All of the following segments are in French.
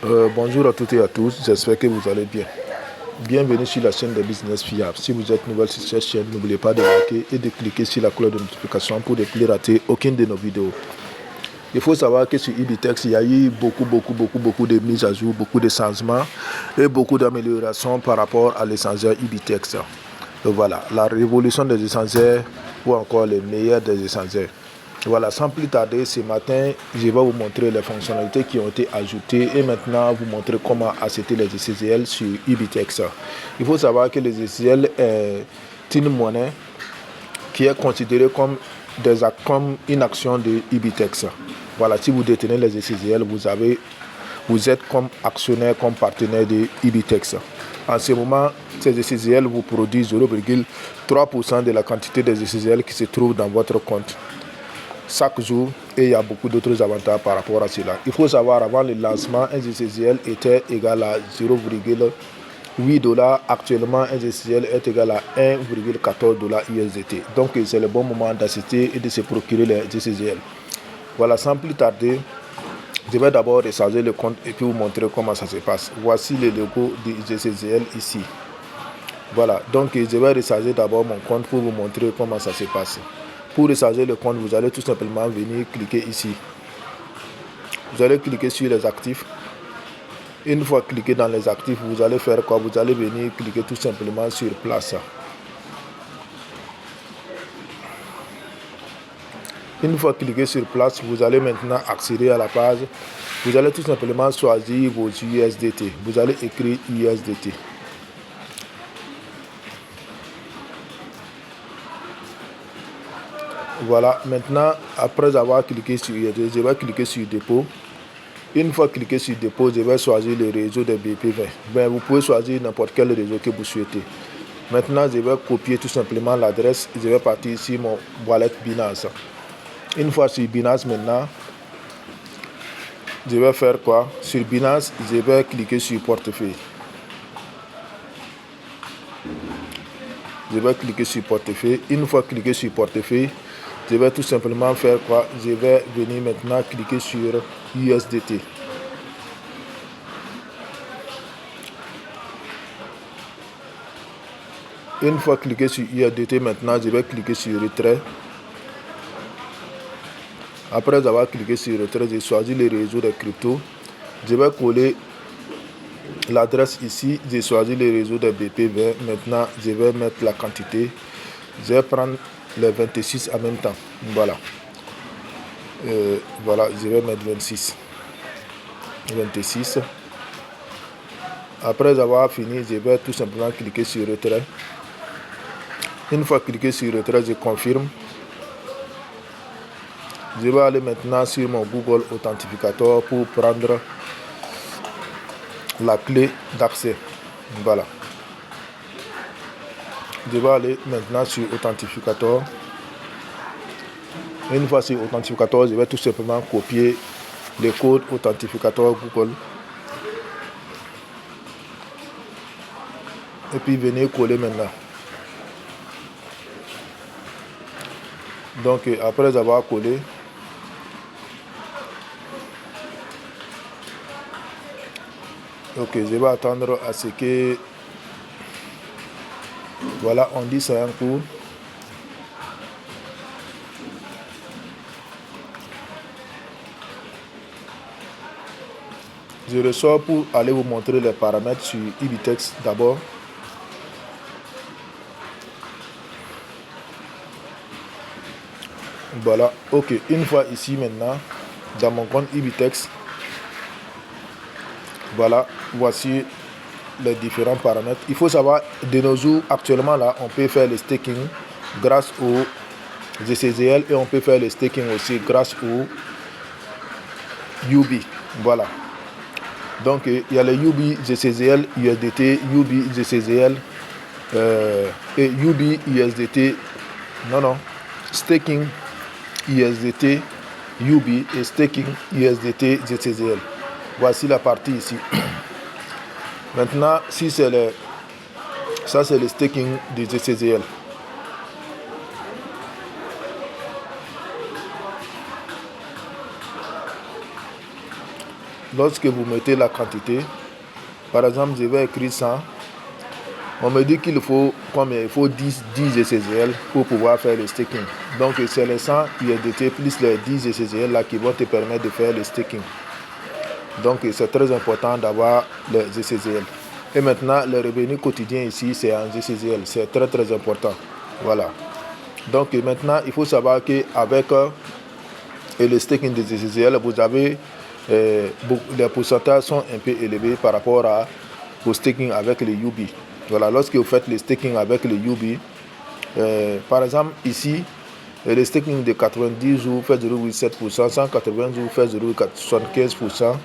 Bonjour à toutes et à tous, j'espère que vous allez bien. Bienvenue sur la chaîne de Business Fiable. Si vous êtes nouvelle sur cette chaîne, n'oubliez pas de liker et de cliquer sur la cloche de notification pour ne plus rater aucune de nos vidéos. Il faut savoir que sur Ibitex, il y a eu beaucoup de mises à jour, beaucoup de changements et beaucoup d'améliorations par rapport à l'échangeur Ibitex. Donc voilà, la révolution des échangeurs ou encore les meilleurs des échangeurs. Voilà, sans plus tarder, ce matin, je vais vous montrer les fonctionnalités qui ont été ajoutées et maintenant vous montrer comment acheter les ECGL sur Ibitex. Il faut savoir que les ECGL est une monnaie qui est considérée comme une action de Ibitex. Voilà, si vous détenez les ECGL, vous êtes comme actionnaire, comme partenaire de Ibitex. En ce moment, ces ECGL vous produisent 0,3% de la quantité des ECGL qui se trouvent dans votre compte chaque jour, et il y a beaucoup d'autres avantages par rapport à cela. Il faut savoir, avant le lancement, un ECGL était égal à 0,8 $. Actuellement, un ECGL est égal à 1,14 $ USDT. Donc, c'est le bon moment d'assister et de se procurer les ECGL. Voilà, sans plus tarder, je vais d'abord recharger le compte et puis vous montrer comment ça se passe. Voici le logo du ECGL ici. Voilà, donc je vais recharger d'abord mon compte pour vous montrer comment ça se passe. Pour recharger le compte, vous allez tout simplement venir cliquer ici. Vous allez cliquer sur les actifs. Une fois cliqué dans les actifs, vous allez faire quoi? Vous allez venir cliquer tout simplement sur place. Une fois cliqué sur place, vous allez maintenant accéder à la page. Vous allez tout simplement choisir vos USDT. Vous allez écrire USDT. Voilà, maintenant, après avoir cliqué sur USDT, je vais cliquer sur dépôt. Une fois cliqué sur dépôt, je vais choisir le réseau de BP20. Vous pouvez choisir n'importe quel réseau que vous souhaitez. Maintenant, je vais copier tout simplement l'adresse. Je vais partir sur mon wallet Binance. Une fois sur Binance maintenant, je vais faire quoi? Sur Binance, je vais cliquer sur portefeuille. Je vais cliquer sur portefeuille. Une fois cliqué sur portefeuille, je vais tout simplement faire quoi? Je vais venir maintenant cliquer sur USDT. Une fois cliqué sur USDT, maintenant je vais cliquer sur retrait. Après avoir cliqué sur retrait, j'ai choisi le réseau de crypto. Je vais coller l'adresse ici. J'ai choisi le réseau de BP20. Maintenant, je vais mettre la quantité. Je vais prendre les 26 en même temps. Voilà. Voilà, je vais mettre 26. Après avoir fini, je vais tout simplement cliquer sur retrait. Une fois cliqué sur retrait, je confirme. Je vais aller maintenant sur mon Google Authentificator pour prendre la clé d'accès. Voilà. Je vais aller maintenant sur Authentificator. Une fois sur Authentificator, je vais tout simplement copier le code Authentificator Google. Et puis venir coller maintenant. Donc après avoir collé, ok, je vais attendre à ce que, voilà, on dit ça en cours. Je ressors pour aller vous montrer les paramètres sur Ibitex d'abord. Voilà, ok, une fois ici maintenant, dans mon compte Ibitex, voilà, voici les différents paramètres. Il faut savoir, de nos jours, actuellement là, on peut faire le staking grâce au GCGL et on peut faire le staking aussi grâce au UB. Voilà. Donc, il y a les UB GCGL, USDT, UB GCGL et UB USDT. Non, staking USDT, UB et staking USDT GCGL. Voici la partie ici. Maintenant, si c'est ça c'est le staking du GCGL. lorsque vous mettez la quantité, par exemple, je vais écrire 100. On me dit qu'il faut combien? Il faut 10 ECGL pour pouvoir faire le staking. Donc c'est les 100 USDT plus les 10 ECGL là qui vont te permettre de faire le staking. Donc c'est très important d'avoir les ECGL. Et maintenant, le revenu quotidien ici, c'est en ECGL. C'est très très important. Voilà. Donc maintenant, il faut savoir qu'avec le staking des ECGL, vous avez les pourcentages sont un peu élevés par rapport au staking avec les UB. Voilà, lorsque vous faites le staking avec le UB, par exemple ici, le staking de 90 jours fait 0,7%, 180 jours fait 0,75%,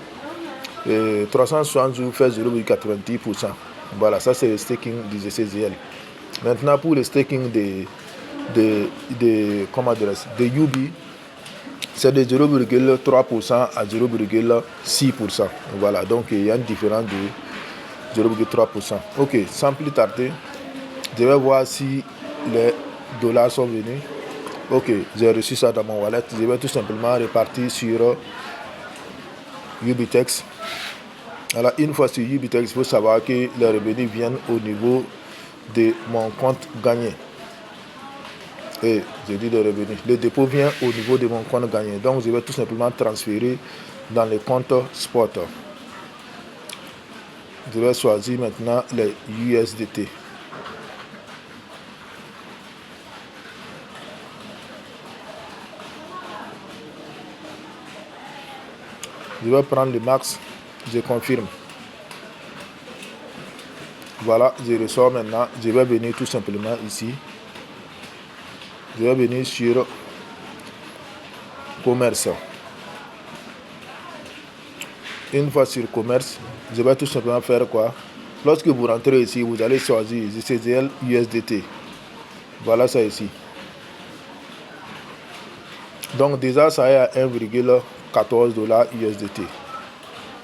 360 jours fait 0,90%. Voilà, ça c'est le staking du ECGL. Maintenant pour le staking de UB, c'est de 0,3% à 0,6%. Voilà, donc il y a une différence de 0,3%. Ok, sans plus tarder, je vais voir si les dollars sont venus. Ok, j'ai reçu ça dans mon wallet. Je vais tout simplement répartir sur Ubitex. Alors, une fois sur Ubitex, il faut savoir que les revenus viennent au niveau de mon compte gagné. Et j'ai dit les revenus. Le dépôt vient au niveau de mon compte gagné. Donc, je vais tout simplement transférer dans le compte spot. Je vais choisir maintenant les USDT. Je vais prendre le max, je confirme. Voilà, je ressors maintenant. Je vais venir tout simplement ici. Je vais venir sur commerce. Une fois sur commerce, je vais tout simplement faire quoi? Lorsque vous rentrez ici, vous allez choisir ECGL USDT. Voilà ça ici. Donc déjà, ça est à 1,14 $ USDT.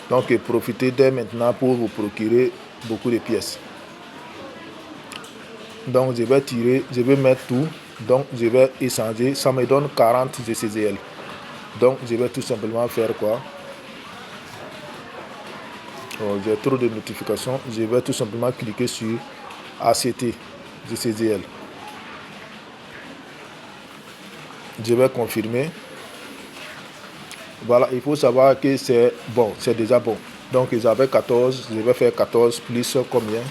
Donc profitez dès maintenant pour vous procurer beaucoup de pièces. Donc je vais tirer, je vais mettre tout. Donc je vais échanger. Ça me donne 40 ECGL. Donc je vais tout simplement faire quoi? J'ai trop de notifications. Je vais tout simplement cliquer sur ACT ECGL. Je vais confirmer. Voilà, il faut savoir que c'est bon, c'est déjà bon. Donc j'avais 14, je vais faire 14 plus combien?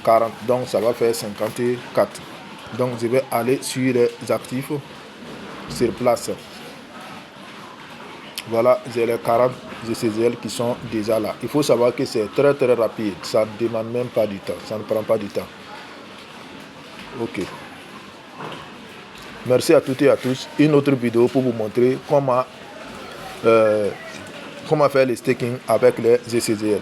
40, donc ça va faire 54. Donc je vais aller sur les actifs sur place. Voilà, j'ai les 40 ECGL qui sont déjà là. Il faut savoir que c'est très très rapide, ça ne demande même pas du temps, ça ne prend pas du temps. Ok. Merci à toutes et à tous. Une autre vidéo pour vous montrer comment faire le staking avec les ECGL.